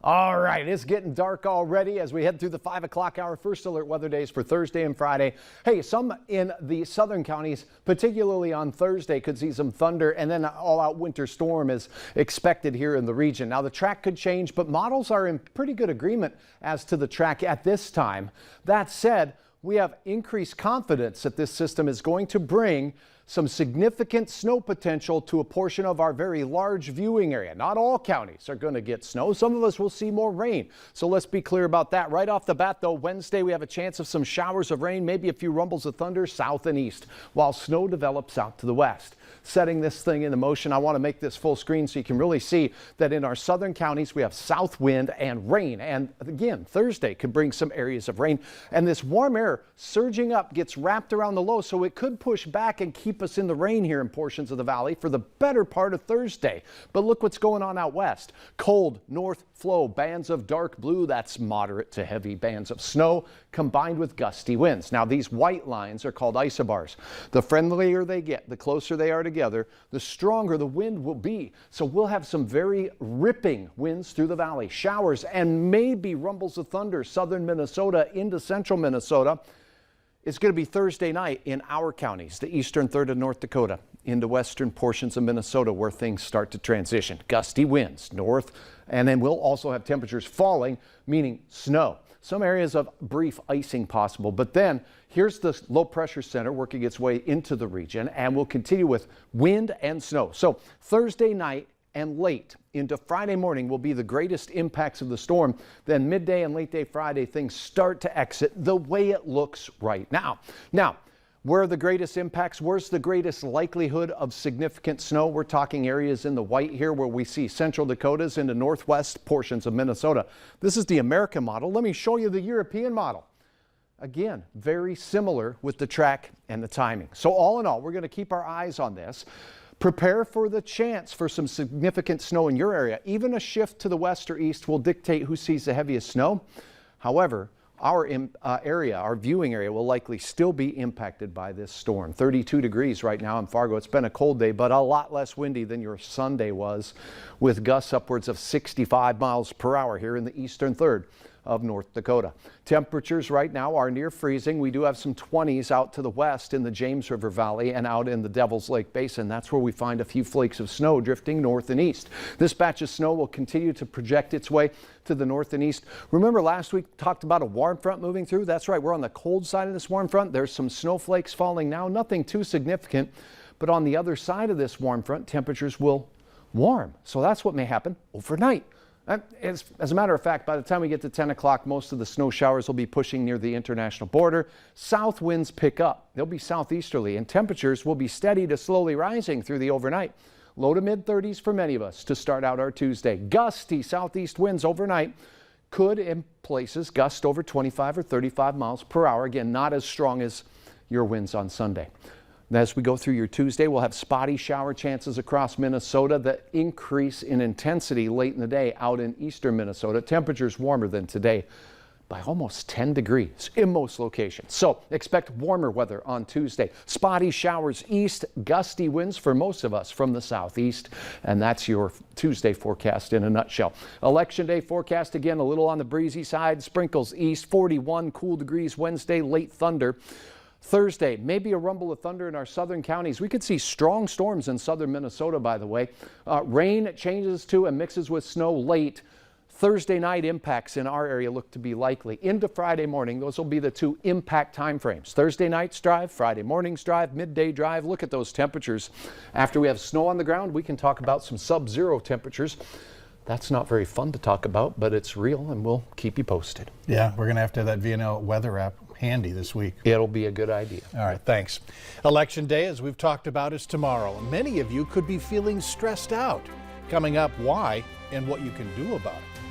All right, it's getting dark already as we head through the 5 o'clock hour. First alert weather days for Thursday and Friday. Hey, some in the southern counties, particularly on Thursday, could see some thunder, and then an all-out winter storm is expected here in the region. Now, the track could change, but models are in pretty good agreement as to the track at this time. That said, we have increased confidence that this system is going to bring some significant snow potential to a portion of our very large viewing area. Not all counties are going to get snow. Some of us will see more rain. So let's be clear about that. Right off the bat, though, Wednesday we have a chance of some showers of rain, maybe a few rumbles of thunder south and east, while snow develops out to the west. Setting this thing into motion, I want to make this full screen so you can really see that in our southern counties we have south wind and rain. And again, Thursday could bring some areas of rain. And this warm air surging up gets wrapped around the low, so it could push back and keep us in the rain here in portions of the valley for the better part of Thursday. But look what's going on out west. Cold north flow, bands of dark blue, that's moderate to heavy bands of snow combined with gusty winds. Now these white lines are called isobars. The friendlier they get, the closer they are together, the stronger the wind will be. So we'll have some very ripping winds through the valley, showers and maybe rumbles of thunder, southern Minnesota into central Minnesota. It's going to be Thursday night in our counties, the eastern third of North Dakota, into western portions of Minnesota where things start to transition. Gusty winds north, and then we'll also have temperatures falling, meaning snow. Some areas of brief icing possible, but then here's the low pressure center working its way into the region, and we'll continue with wind and snow. So Thursday night and late into Friday morning will be the greatest impacts of the storm. Then midday and late day Friday, things start to exit the way it looks right now. Now, where are the greatest impacts? Where's the greatest likelihood of significant snow? We're talking areas in the white here where we see central Dakotas into northwest portions of Minnesota. This is the American model. Let me show you the European model. Again, very similar with the track and the timing. So all in all, we're going to keep our eyes on this. Prepare for the chance for some significant snow in your area. Even a shift to the west or east will dictate who sees the heaviest snow. However, our viewing area will likely still be impacted by this storm. 32 degrees right now in Fargo. It's been a cold day, but a lot less windy than your Sunday was, with gusts upwards of 65 miles per hour here in the eastern third of North Dakota. Temperatures right now are near freezing. We do have some 20s out to the west in the James River Valley and out in the Devil's Lake Basin. That's where we find a few flakes of snow drifting north and east. This batch of snow will continue to project its way to the north and east. Remember last week talked about a warm front moving through? That's right, we're on the cold side of this warm front. There's some snowflakes falling now, nothing too significant, but on the other side of this warm front, temperatures will warm. So that's what may happen overnight. As a matter of fact, by the time we get to 10 o'clock, most of the snow showers will be pushing near the international border. South winds pick up. They'll be southeasterly, and temperatures will be steady to slowly rising through the overnight. Low to mid 30s for many of us to start out our Tuesday. Gusty southeast winds overnight could in places gust over 25 or 35 miles per hour. Again, not as strong as your winds on Sunday. As we go through your Tuesday, we'll have spotty shower chances across Minnesota that increase in intensity late in the day out in eastern Minnesota. Temperatures warmer than today by almost 10 degrees in most locations. So expect warmer weather on Tuesday. Spotty showers east, gusty winds for most of us from the southeast. And that's your Tuesday forecast in a nutshell. Election day forecast again, a little on the breezy side. Sprinkles east, 41 cool degrees Wednesday, late thunder. Thursday, maybe a rumble of thunder in our southern counties. We could see strong storms in southern Minnesota, by the way. Rain changes to and mixes with snow late. Thursday night impacts in our area look to be likely. Into Friday morning, those will be the two impact time frames. Thursday night's drive, Friday morning's drive, midday drive. Look at those temperatures. After we have snow on the ground, we can talk about some sub-zero temperatures. That's not very fun to talk about, but it's real, and we'll keep you posted. Yeah, we're going to have that VNL weather app handy this week. It'll be a good idea. All right, thanks. Election day, as we've talked about, is tomorrow. Many of you could be feeling stressed out. Coming up, why and what you can do about it.